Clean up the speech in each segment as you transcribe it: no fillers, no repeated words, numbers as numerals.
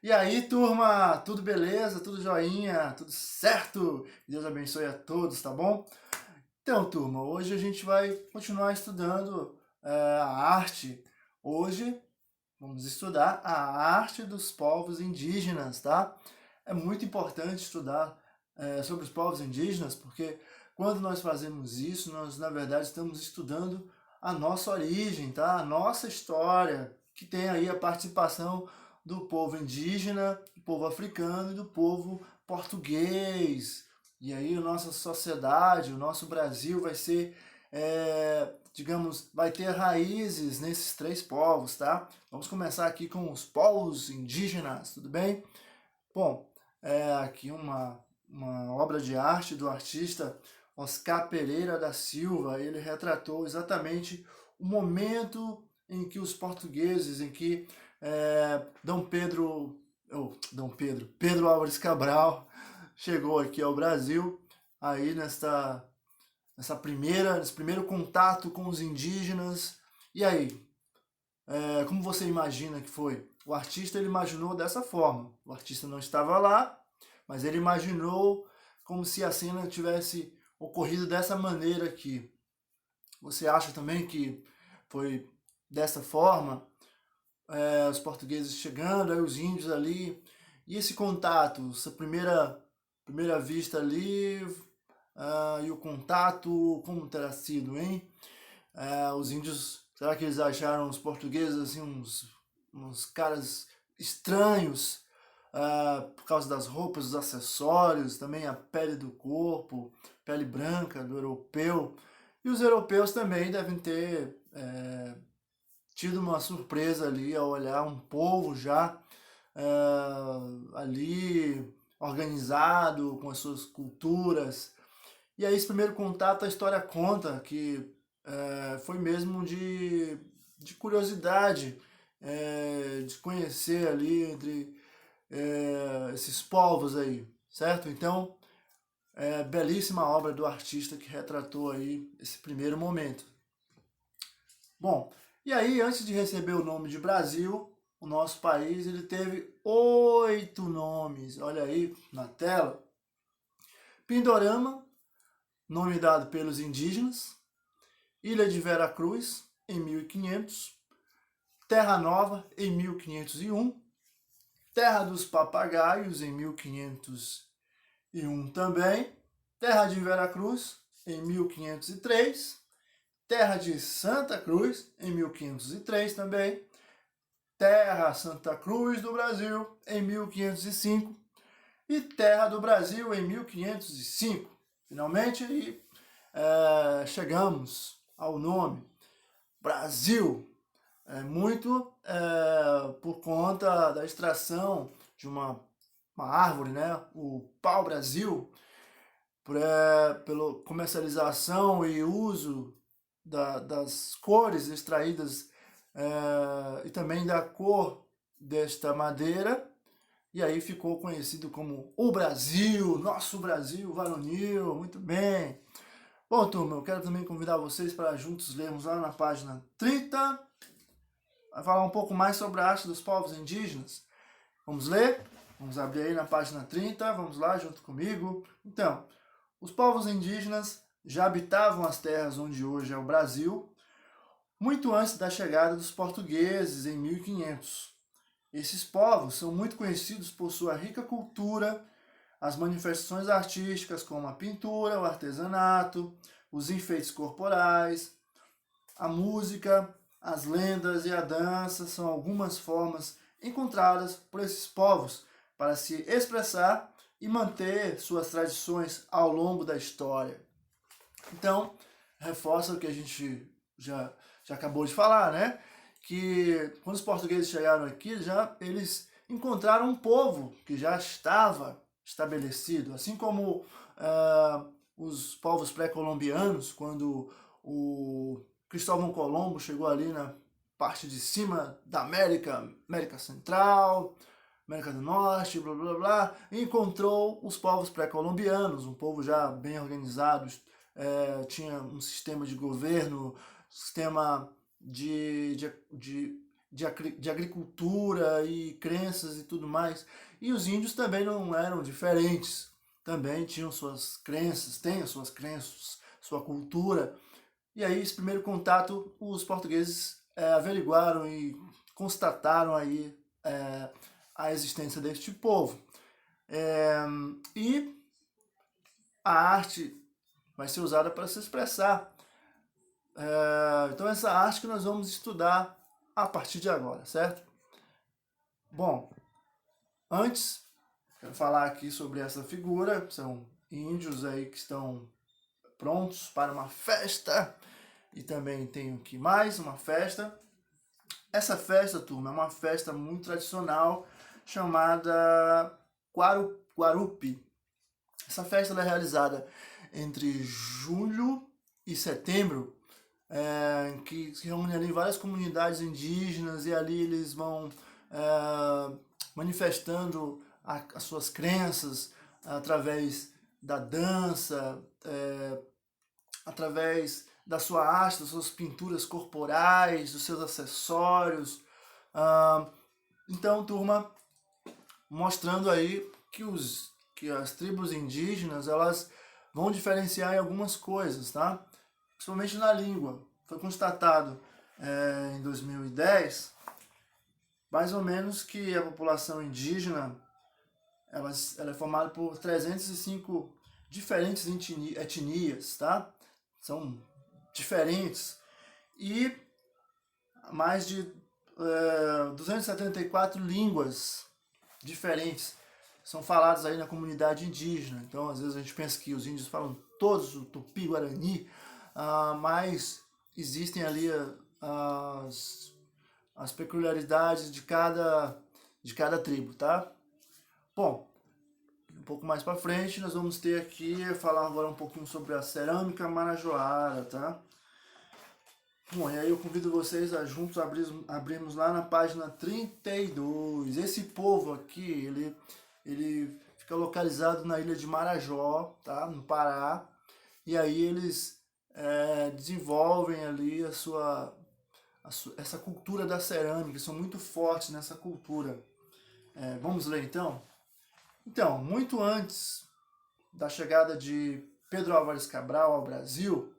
E aí, turma, tudo beleza? Tudo joinha? Tudo certo? Deus abençoe a todos, tá bom? Então, turma, hoje a gente vai continuar estudando a arte. Hoje vamos estudar a arte dos povos indígenas, tá? É muito importante estudar sobre os povos indígenas, porque quando nós fazemos isso, nós, na verdade, estamos estudando a nossa origem, tá? A nossa história, que tem aí a participação do povo indígena, do povo africano e do povo português. E aí a nossa sociedade, o nosso Brasil vai ser, digamos, vai ter raízes nesses três povos, tá? Vamos começar aqui com os povos indígenas, tudo bem? Bom, aqui uma obra de arte do artista Oscar Pereira da Silva. Ele retratou exatamente o momento em que os portugueses, em que Pedro Álvares Cabral chegou aqui ao Brasil, aí nesse primeiro contato com os indígenas. E aí, como você imagina que foi? O artista ele imaginou dessa forma. O artista não estava lá, mas ele imaginou como se a cena tivesse ocorrido dessa maneira aqui. Você acha também que foi dessa forma? Os portugueses chegando, aí os índios ali, e esse contato, essa primeira vista ali, e o contato, como terá sido, hein? Os índios, será que eles acharam os portugueses assim uns caras estranhos, por causa das roupas, dos acessórios, também a pele do corpo, pele branca do europeu? E os europeus também devem ter tido uma surpresa ali ao olhar um povo já ali organizado, com as suas culturas. E aí esse primeiro contato, a história conta que foi mesmo de curiosidade, de conhecer ali entre esses povos aí, certo? Então, belíssima obra do artista que retratou aí esse primeiro momento. Bom, e aí antes de receber o nome de Brasil, o nosso país ele teve 8 nomes. Olha aí na tela. Pindorama, nome dado pelos indígenas. Ilha de Vera Cruz, em 1500. Terra Nova, em 1501. Terra dos Papagaios, em 1501 também. Terra de Vera Cruz, em 1503. Terra de Santa Cruz, em 1503 também. Terra Santa Cruz do Brasil, em 1505. E Terra do Brasil, em 1505. Finalmente, aí, chegamos ao nome Brasil. Muito por conta da extração de uma árvore, né? O pau-brasil, pela comercialização e uso das cores extraídas e também da cor desta madeira, e aí ficou conhecido como o Brasil, nosso Brasil varonil. Muito bem. Bom, turma, eu quero também convidar vocês para juntos lermos lá na página 30, vai falar um pouco mais sobre a arte dos povos indígenas. Vamos ler? Vamos abrir aí na página 30, vamos lá junto comigo. Então, os povos indígenas já habitavam as terras onde hoje é o Brasil, muito antes da chegada dos portugueses em 1500. Esses povos são muito conhecidos por sua rica cultura, as manifestações artísticas como a pintura, o artesanato, os enfeites corporais, a música, as lendas e a dança são algumas formas encontradas por esses povos para se expressar e manter suas tradições ao longo da história. Então, reforça o que a gente já acabou de falar, né? Que quando os portugueses chegaram aqui, eles encontraram um povo que já estava estabelecido, assim como os povos pré-colombianos, quando o Cristóvão Colombo chegou ali na parte de cima da América Central, América do Norte, blá blá blá, e encontrou os povos pré-colombianos, um povo já bem organizado, tinha um sistema de governo, sistema de de agricultura e crenças e tudo mais. E os índios também não eram diferentes, também tinham suas crenças, têm as suas crenças, sua cultura. E aí, esse primeiro contato, os portugueses averiguaram e constataram aí a existência deste povo. E a arte vai ser usada para se expressar. Então, essa arte que nós vamos estudar a partir de agora, certo? Bom, antes, quero falar aqui sobre essa figura. São índios aí que estão prontos para uma festa. E também tenho aqui mais uma festa. Essa festa, turma, é uma festa muito tradicional chamada Guarupi. Essa festa é realizada entre julho e setembro, que se reúnem ali várias comunidades indígenas e ali eles vão manifestando as suas crenças através da dança, através da sua arte, das suas pinturas corporais, dos seus acessórios. Então, turma, mostrando aí que as tribos indígenas, elas vão diferenciar em algumas coisas, tá? Principalmente na língua. Foi constatado em 2010, mais ou menos, que a população indígena ela é formada por 305 diferentes etnias, tá? São diferentes. E mais de 274 línguas diferentes são faladas aí na comunidade indígena. Então, às vezes a gente pensa que os índios falam todos o tupi-guarani, mas existem ali as peculiaridades de cada tribo, tá? Bom, um pouco mais para frente nós vamos ter aqui, falar agora um pouquinho sobre a cerâmica marajoara, tá? Bom, e aí eu convido vocês a juntos abrirmos lá na página 32. Esse povo aqui, ele fica localizado na ilha de Marajó, tá? No Pará. E aí eles desenvolvem ali essa cultura da cerâmica, são muito fortes nessa cultura. Vamos ler então? Então, muito antes da chegada de Pedro Álvares Cabral ao Brasil,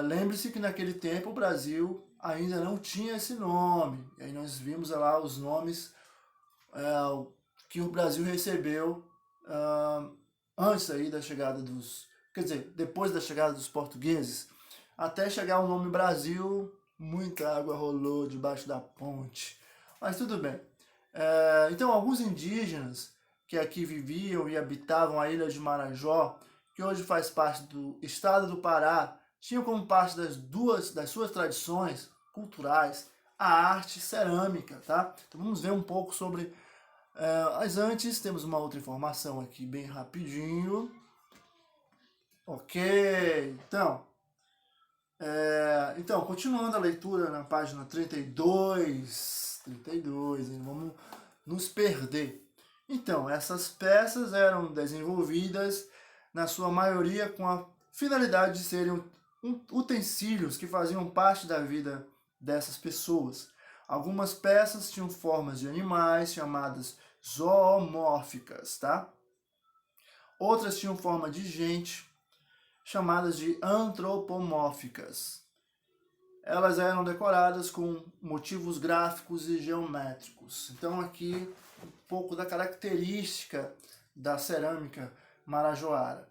lembre-se que naquele tempo o Brasil ainda não tinha esse nome. E aí nós vimos lá os nomes que o Brasil recebeu antes aí da chegada quer dizer, depois da chegada dos portugueses, até chegar o nome Brasil, muita água rolou debaixo da ponte. Mas tudo bem. Então, alguns indígenas que aqui viviam e habitavam a ilha de Marajó, que hoje faz parte do estado do Pará, tinham como parte das suas tradições culturais a arte cerâmica, tá? Então vamos ver um pouco sobre... mas antes, temos uma outra informação aqui bem rapidinho. Ok, então, continuando a leitura na página 32, hein? Vamos nos perder. Então, essas peças eram desenvolvidas, na sua maioria, com a finalidade de serem utensílios que faziam parte da vida dessas pessoas. Algumas peças tinham formas de animais, chamadas zoomórficas, tá? Outras tinham forma de gente, chamadas de antropomórficas. Elas eram decoradas com motivos gráficos e geométricos. Então aqui um pouco da característica da cerâmica marajoara.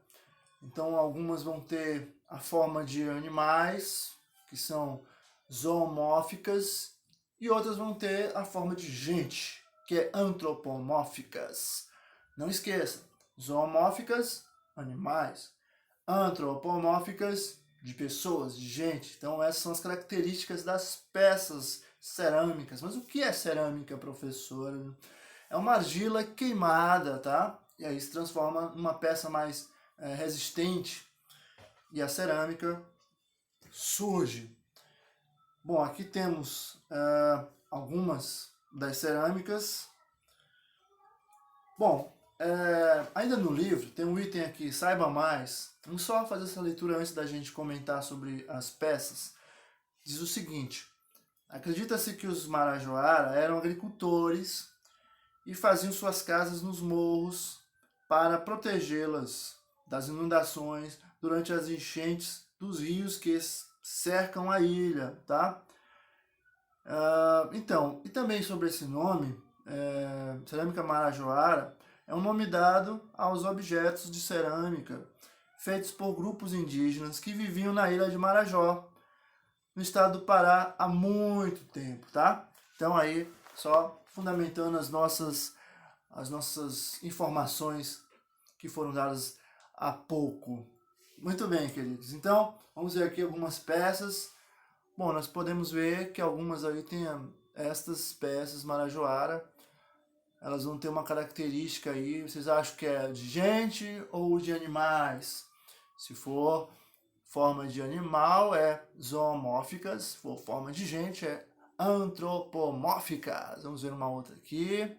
Então algumas vão ter a forma de animais, que são zoomórficas, e outras vão ter a forma de gente, que é antropomórficas. Não esqueça, zoomórficas, animais, antropomórficas, de pessoas, de gente. Então essas são as características das peças cerâmicas. Mas o que é cerâmica, professor? É uma argila queimada, tá? E aí se transforma numa peça mais resistente e a cerâmica surge. Bom, aqui temos algumas das cerâmicas. Bom, ainda no livro tem um item aqui, saiba mais. Vamos só fazer essa leitura antes da gente comentar sobre as peças. Diz o seguinte: Acredita-se que os Marajoara eram agricultores e faziam suas casas nos morros para protegê-las das inundações durante as enchentes dos rios que cercam a ilha, tá? Então, e também sobre esse nome, cerâmica marajoara, é um nome dado aos objetos de cerâmica feitos por grupos indígenas que viviam na ilha de Marajó, no estado do Pará, há muito tempo, tá? Então aí, só fundamentando as nossas informações que foram dadas há pouco. Muito bem, queridos. Então, vamos ver aqui algumas peças. Bom, nós podemos ver que algumas aí têm estas peças marajoara. Elas vão ter uma característica aí. Vocês acham que é de gente ou de animais? Se for forma de animal, é zoomórficas. Se for forma de gente, é antropomórficas. Vamos ver uma outra aqui.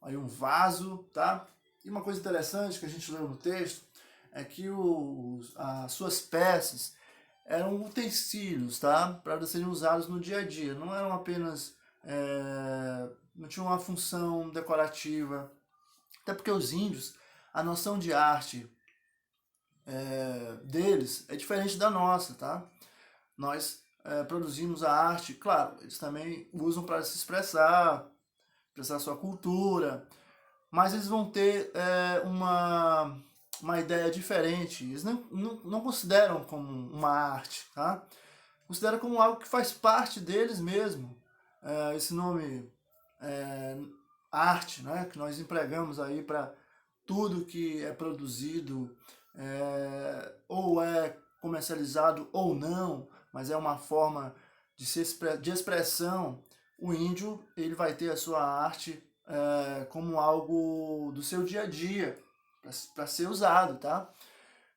Aí um vaso, tá? E uma coisa interessante que a gente leu no texto é que as suas peças eram utensílios, tá? Para serem usados no dia a dia. Não eram apenas... não tinham uma função decorativa. Até porque os índios, a noção de arte deles é diferente da nossa, tá? Nós produzimos a arte, claro, eles também usam para se expressar sua cultura, mas eles vão ter uma ideia diferente. Eles não consideram como uma arte, tá? Consideram como algo que faz parte deles mesmo. Esse nome arte, né, que nós empregamos aí para tudo que é produzido, ou é comercializado ou não, mas é uma forma de expressão. O índio, ele vai ter a sua arte como algo do seu dia a dia, para ser usado, tá?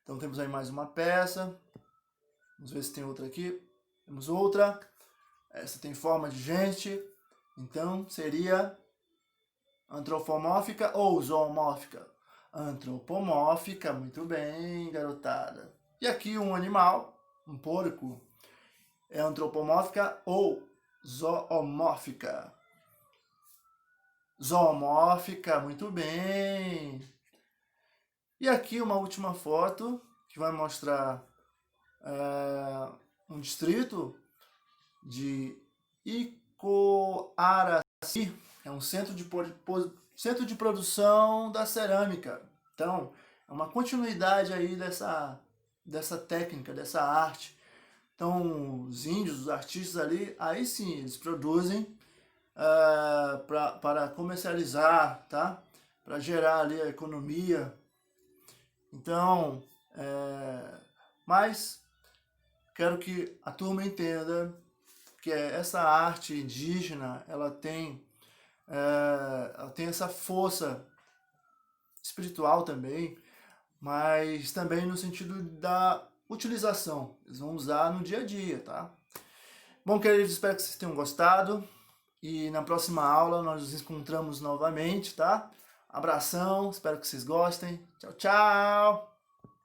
Então temos aí mais uma peça. Vamos ver se tem outra aqui. Temos outra. Essa tem forma de gente. Então seria antropomórfica ou zoomórfica? Antropomórfica, muito bem, garotada. E aqui um animal, um porco, é antropomórfica ou zoomórfica? Zoomórfica, muito bem. E aqui uma última foto que vai mostrar um distrito de Icoaraci, é um centro de produção da cerâmica. Então, é uma continuidade aí dessa técnica, dessa arte. Então, os índios, os artistas ali, aí sim, eles produzem para comercializar, tá? Para gerar ali a economia. Então, mas quero que a turma entenda que essa arte indígena, ela tem essa força espiritual também, mas também no sentido da utilização. Eles vão usar no dia a dia, tá? Bom, queridos, espero que vocês tenham gostado. E na próxima aula nós nos encontramos novamente, tá? Abração, espero que vocês gostem. Tchau, tchau!